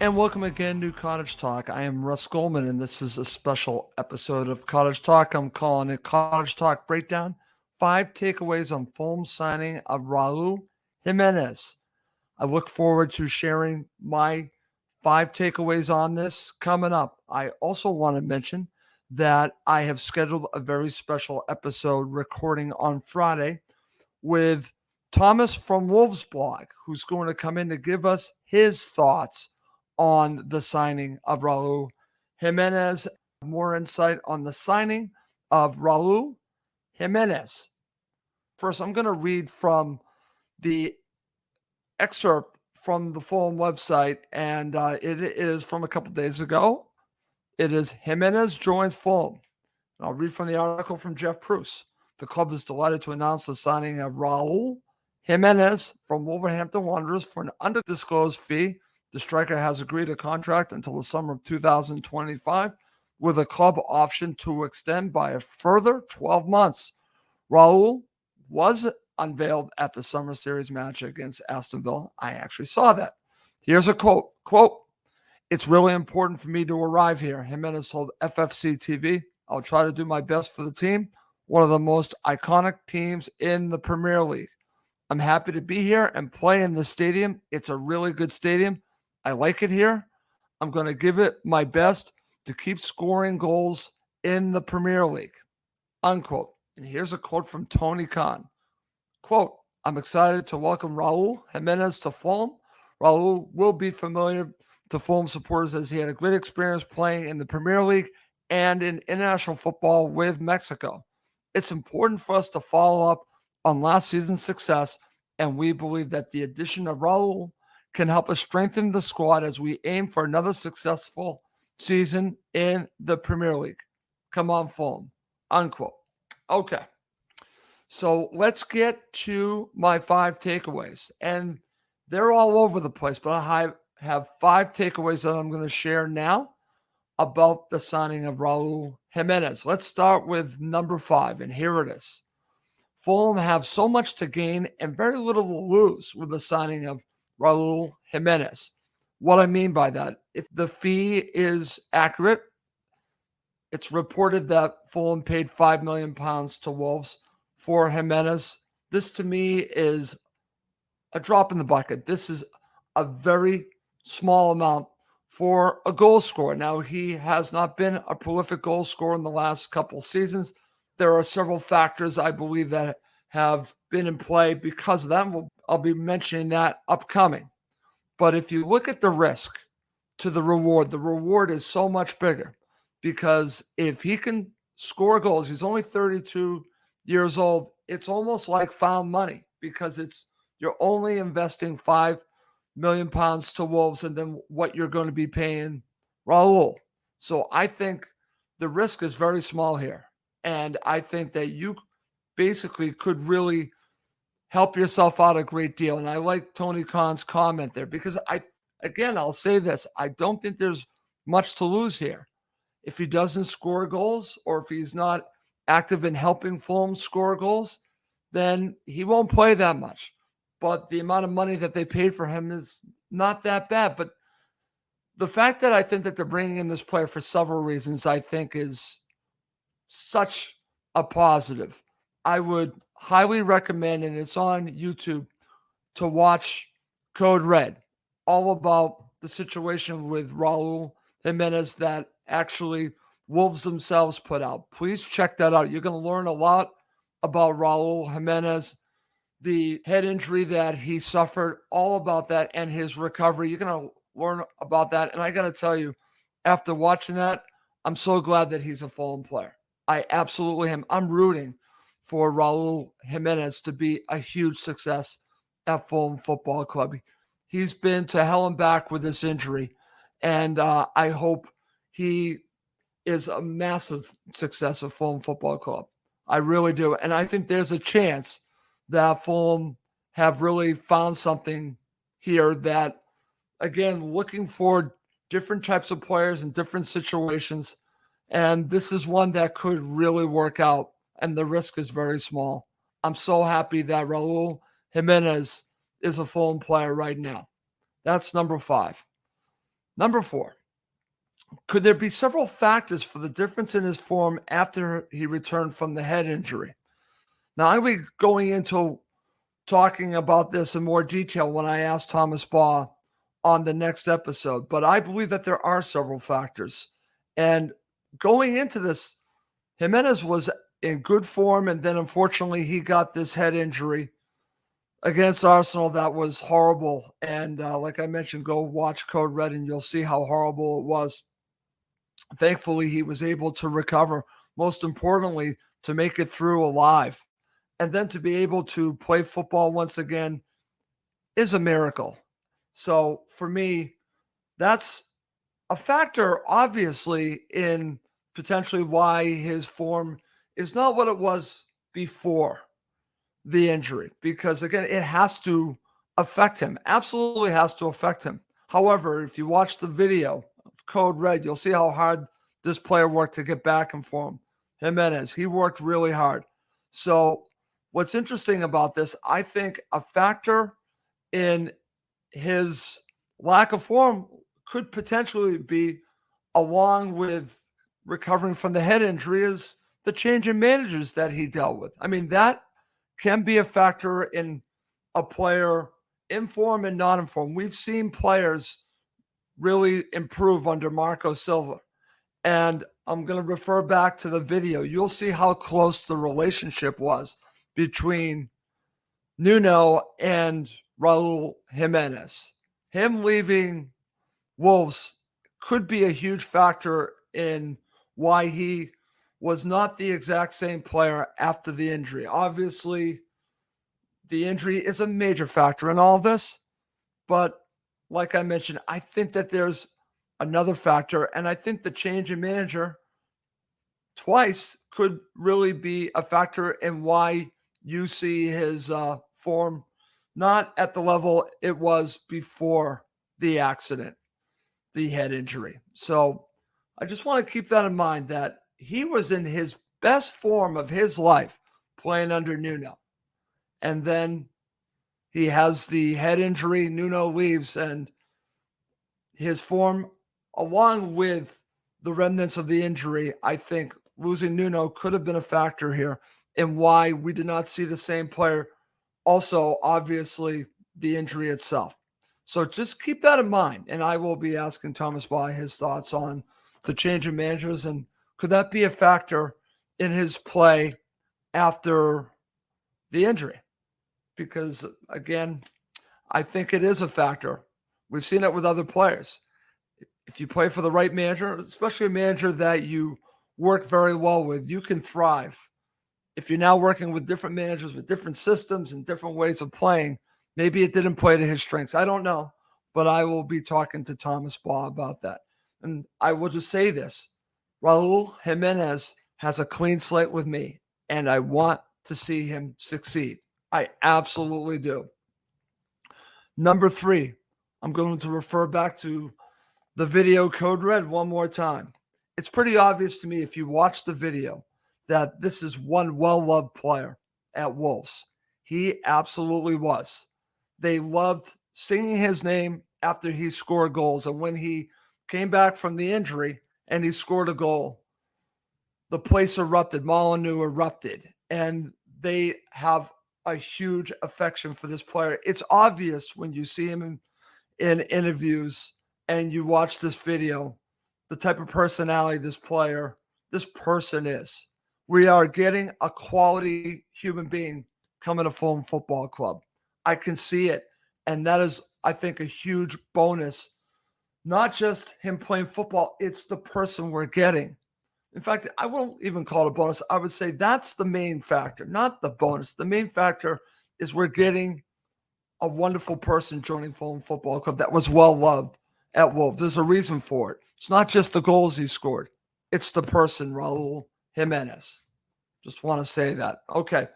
And welcome again to Cottage Talk. I am Russ Goldman, and this is a special episode of Cottage Talk. I'm calling it Cottage Talk Breakdown. 5 takeaways on Fulham signing of Raul Jimenez. I look forward to sharing my 5 takeaways on this coming up. I also want to mention that I have scheduled a very special episode recording on Friday with Thomas from Wolves Blog, who's going to come in to give us his thoughts on the signing of Raul Jimenez. More insight on the signing of Raul Jimenez. First, I'm going to read from the excerpt from the Fulham website, and it is from a couple days ago. It is Jimenez joins Fulham. And I'll read from the article from Jeff Pruce. The club is delighted to announce the signing of Raul Jimenez from Wolverhampton Wanderers for an undisclosed fee. The striker has agreed a contract until the summer of 2025 with a club option to extend by a further 12 months. Raul was unveiled at the summer series match against Aston Villa. I actually saw that. Here's a quote. "It's really important for me to arrive here," Jimenez told FFC TV. "I'll try to do my best for the team, one of the most iconic teams in the Premier League. I'm happy to be here and play in the stadium. It's a really good stadium. I like it here. I'm going to give it my best to keep scoring goals in the Premier League," unquote. And here's a quote from Tony Khan. Quote, "I'm excited to welcome Raul Jimenez to Fulham. Raul will be familiar to Fulham supporters as he had a great experience playing in the Premier League and in international football with Mexico. It's important for us to follow up on last season's success, and we believe that the addition of Raul can help us strengthen the squad as we aim for another successful season in the Premier League. Come on, Fulham," unquote. Okay, so let's get to my 5 takeaways. And they're all over the place, but I have 5 takeaways that I'm going to share now about the signing of Raul Jimenez. Let's start with number 5, and here it is. Fulham have so much to gain and very little to lose with the signing of Raul Jimenez. What I mean by that, if the fee is accurate, it's reported that Fulham paid £5 million to Wolves for Jimenez. This to me is a drop in the bucket. This is a very small amount for a goal scorer. Now, he has not been a prolific goal scorer in the last couple seasons. There are several factors I believe that have been in play because of that. I'll be mentioning that upcoming. But if you look at the risk to the reward is so much bigger because if he can score goals, he's only 32 years old. It's almost like found money because you're only investing £5 million to Wolves and then what you're going to be paying Raul. So I think the risk is very small here. And I think that you basically could really help yourself out a great deal. And I like Tony Khan's comment there because I'll say this. I don't think there's much to lose here. If he doesn't score goals or if he's not active in helping Fulham score goals, then he won't play that much. But the amount of money that they paid for him is not that bad. But the fact that I think that they're bringing in this player for several reasons, I think is such a positive. I would highly recommend, and it's on YouTube, to watch Code Red, all about the situation with Raul Jimenez that actually Wolves themselves put out. Please check that out. You're going to learn a lot about Raul Jimenez, the head injury that he suffered, all about that, and his recovery. You're going to learn about that. And I got to tell you, after watching that, I'm so glad that he's a Fulham player. I absolutely am. I'm rooting for Raul Jimenez to be a huge success at Fulham Football Club. He's been to hell and back with this injury, and I hope he is a massive success at Fulham Football Club. I really do. And I think there's a chance that Fulham have really found something here that, again, looking for different types of players in different situations. And this is one that could really work out, and the risk is very small. I'm so happy that Raul Jimenez is a Fulham player right now. That's number 5. Number 4, could there be several factors for the difference in his form after he returned from the head injury? Now, I'm going to be going into talking about this in more detail when I ask Thomas Baugh on the next episode, but I believe that there are several factors. And going into this, Jimenez was in good form, and then unfortunately he got this head injury against Arsenal that was horrible. And like I mentioned, go watch Code Red and you'll see how horrible it was. Thankfully, he was able to recover, most importantly, to make it through alive. And then to be able to play football once again is a miracle. So for me, that's a factor, obviously, in potentially why his form is not what it was before the injury, because again, it has to affect him. Absolutely has to affect him. However, if you watch the video of Code Red, you'll see how hard this player worked to get back in form. Jimenez, he worked really hard. So what's interesting about this, I think a factor in his lack of form could potentially be, along with recovering from the head injury, is the change in managers that he dealt with. I mean, that can be a factor in a player in form and not in form. We've seen players really improve under Marco Silva. And I'm going to refer back to the video. You'll see how close the relationship was between Nuno and Raul Jimenez. Him leaving Wolves could be a huge factor in why he was not the exact same player after the injury. Obviously, the injury is a major factor in all this, but like I mentioned, I think that there's another factor, and I think the change in manager twice could really be a factor in why you see his form not at the level it was before the accident, the head injury. So I just want to keep that in mind, that he was in his best form of his life playing under Nuno. And then he has the head injury, Nuno leaves, and his form, along with the remnants of the injury, I think losing Nuno could have been a factor here in why we did not see the same player. Also, obviously, the injury itself. So just keep that in mind. And I will be asking Thomas Baugh his thoughts on the change of managers, and could that be a factor in his play after the injury? Because, again, I think it is a factor. We've seen it with other players. If you play for the right manager, especially a manager that you work very well with, you can thrive. If you're now working with different managers with different systems and different ways of playing, maybe it didn't play to his strengths. I don't know, but I will be talking to Thomas Baugh about that. And I will just say this: Raul Jimenez has a clean slate with me, and I want to see him succeed. I absolutely do. Number 3, I'm going to refer back to the video Code Red one more time. It's pretty obvious to me, if you watch the video, that this is one well-loved player at Wolves. He absolutely was. They loved singing his name after he scored goals. And when he came back from the injury and he scored a goal, the place erupted. Molyneux erupted. And they have a huge affection for this player. It's obvious when you see him in interviews and you watch this video, the type of personality this person is. We are getting a quality human being coming to Fulham Football Club. I can see it. And that is, I think, a huge bonus. Not just him playing football, it's the person we're getting. In fact, I won't even call it a bonus. I would say that's the main factor, not the bonus. The main factor is we're getting a wonderful person joining Fulham Football Club that was well-loved at Wolves. There's a reason for it. It's not just the goals he scored. It's the person, Raul Jimenez. Just want to say that. Okay.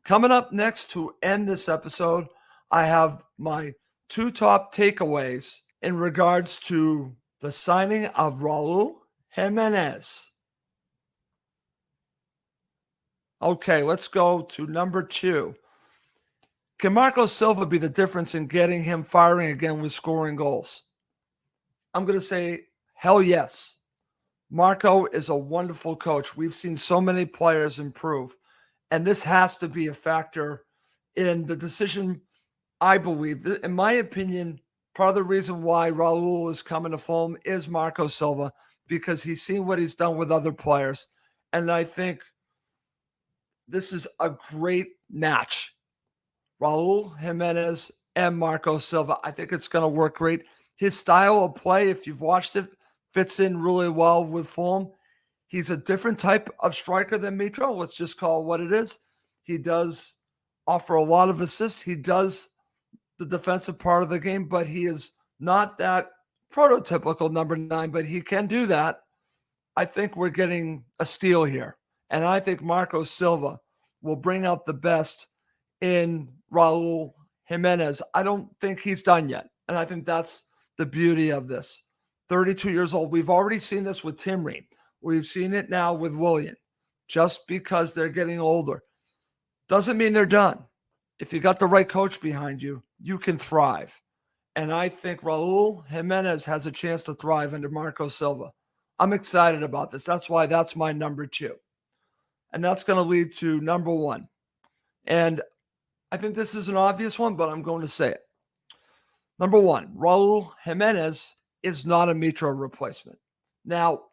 Coming up next to end this episode, I have my 2 top takeaways in regards to the signing of Raul Jimenez. Okay, let's go to number 2. Can Marco Silva be the difference in getting him firing again with scoring goals? I'm going to say, hell yes. Marco is a wonderful coach. We've seen so many players improve, and this has to be a factor in the decision. I believe, in my opinion, part of the reason why Raul is coming to Fulham is Marco Silva, because he's seen what he's done with other players. And I think this is a great match. Raul Jimenez and Marco Silva. I think it's going to work great. His style of play, if you've watched it, fits in really well with Fulham. He's a different type of striker than Mitro. Let's just call it what it is. He does offer a lot of assists. He does the defensive part of the game, but he is not that prototypical number 9, but he can do that. I think we're getting a steal here. And I think Marco Silva will bring out the best in Raul Jimenez. I don't think he's done yet. And I think that's the beauty of this. 32 years old. We've already seen this with Tim Ream. We've seen it now with Willian. Just because they're getting older doesn't mean they're done. If you got the right coach behind you, you can thrive. And I think Raul Jimenez has a chance to thrive under Marco Silva. I'm excited about this. That's why that's my number 2. And that's going to lead to number 1. And I think this is an obvious one, but I'm going to say it. Number 1, Raul Jimenez is not a Mitro replacement. Now,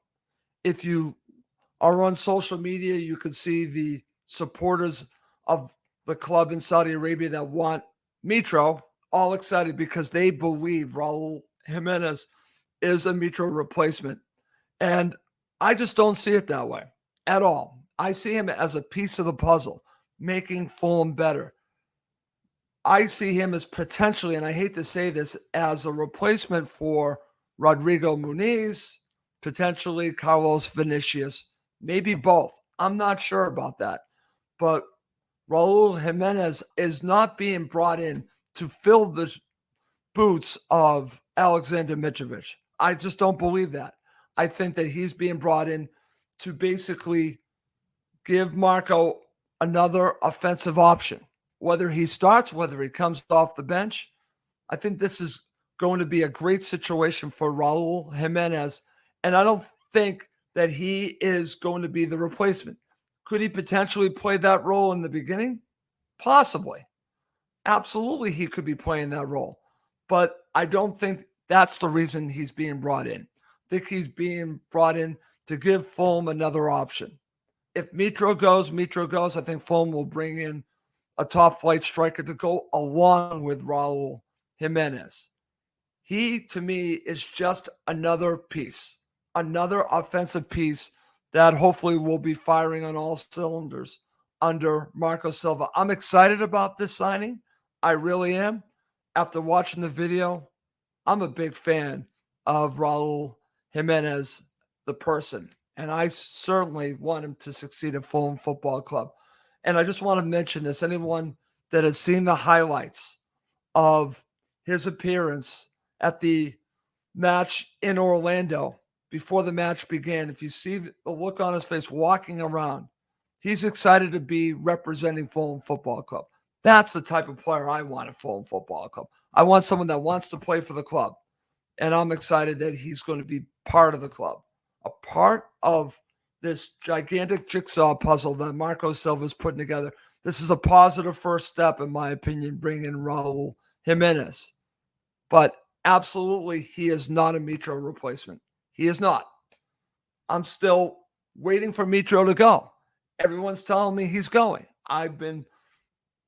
if you are on social media, you can see the supporters of the club in Saudi Arabia that want Mitro all excited because they believe Raul Jimenez is a Mitro replacement. And I just don't see it that way at all. I see him as a piece of the puzzle, making Fulham better. I see him as potentially, and I hate to say this, as a replacement for Rodrigo Muniz, potentially Carlos Vinicius, maybe both. I'm not sure about that. But Raul Jimenez is not being brought in to fill the boots of Alexander Mitrovic. I just don't believe that. I think that he's being brought in to basically give Marco another offensive option. Whether he starts, whether he comes off the bench, I think this is going to be a great situation for Raul Jimenez. And I don't think that he is going to be the replacement. Could he potentially play that role in the beginning? Possibly. Absolutely, he could be playing that role. But I don't think that's the reason he's being brought in. I think he's being brought in to give Fulham another option. If Mitro goes. I think Fulham will bring in a top-flight striker to go along with Raul Jimenez. He, to me, is just another piece, another offensive piece that hopefully will be firing on all cylinders under Marco Silva. I'm excited about this signing. I really am. After watching the video, I'm a big fan of Raul Jimenez, the person, and I certainly want him to succeed at Fulham Football Club. And I just want to mention this. Anyone that has seen the highlights of his appearance at the match in Orlando before the match began, if you see the look on his face walking around, he's excited to be representing Fulham Football Club. That's the type of player I want at Fulham Football Club. I want someone that wants to play for the club. And I'm excited that he's going to be part of the club, a part of this gigantic jigsaw puzzle that Marco Silva is putting together. This is a positive first step, in my opinion, bringing in Raul Jimenez. But absolutely, he is not a Mitro replacement. He is not. I'm still waiting for Mitro to go. Everyone's telling me he's going. I've been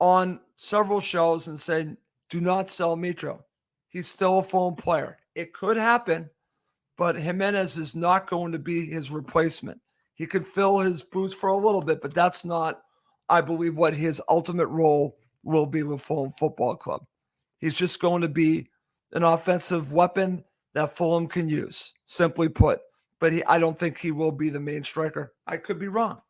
on several shows and saying, do not sell Mitro. He's still a Fulham player. It could happen, but Jimenez is not going to be his replacement. He could fill his boots for a little bit, but that's not, I believe, what his ultimate role will be with Fulham Football Club. He's just going to be an offensive weapon that Fulham can use, simply put. But I don't think he will be the main striker. I could be wrong.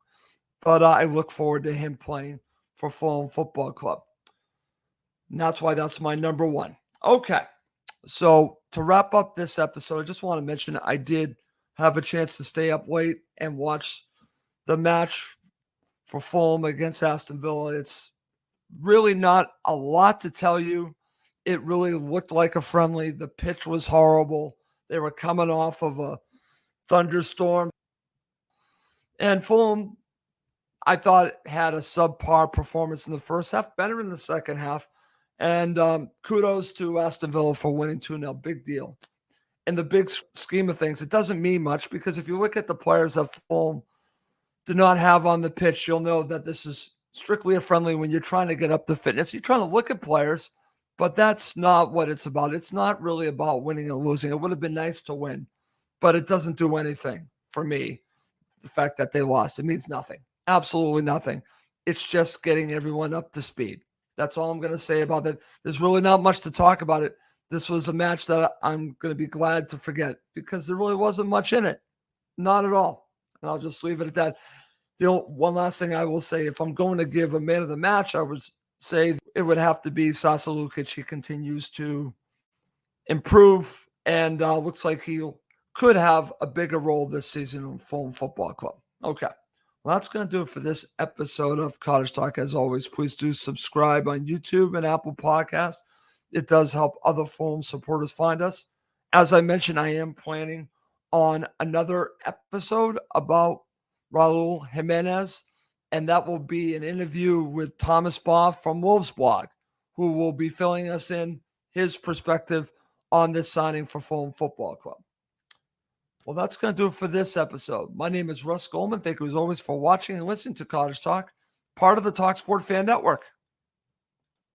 But I look forward to him playing for Fulham Football Club. And that's why that's my number 1. Okay. So to wrap up this episode, I just want to mention I did have a chance to stay up late and watch the match for Fulham against Aston Villa. It's really not a lot to tell you. It really looked like a friendly. The pitch was horrible. They were coming off of a thunderstorm. And Fulham, I thought, had a subpar performance in the first half, better in the second half. And kudos to Aston Villa for winning 2-0. Big deal. In the big scheme of things, it doesn't mean much because if you look at the players that Fulham did not have on the pitch, you'll know that this is strictly a friendly when you're trying to get up the fitness. You're trying to look at players, but that's not what it's about. It's not really about winning and losing. It would have been nice to win, but it doesn't do anything for me. The fact that they lost, it means nothing. Absolutely nothing. It's just getting everyone up to speed. That's all I'm going to say about it. There's really not much to talk about it. This was a match that I'm going to be glad to forget because there really wasn't much in it. Not at all. And I'll just leave it at that. The one last thing I will say, if I'm going to give a man of the match, I would say it would have to be Sasa Lukic. He continues to improve and looks like he could have a bigger role this season in Fulham Football Club. Okay. Well, that's going to do it for this episode of Cottage Talk. As always, please do subscribe on YouTube and Apple Podcasts. It does help other Fulham supporters find us. As I mentioned, I am planning on another episode about Raul Jimenez, and that will be an interview with Thomas Baugh from Wolves Blog, who will be filling us in his perspective on this signing for Fulham Football Club. Well, that's going to do it for this episode. My name is Russ Goldman. Thank you as always for watching and listening to Cottage Talk, part of the talkSPORT Fan Network.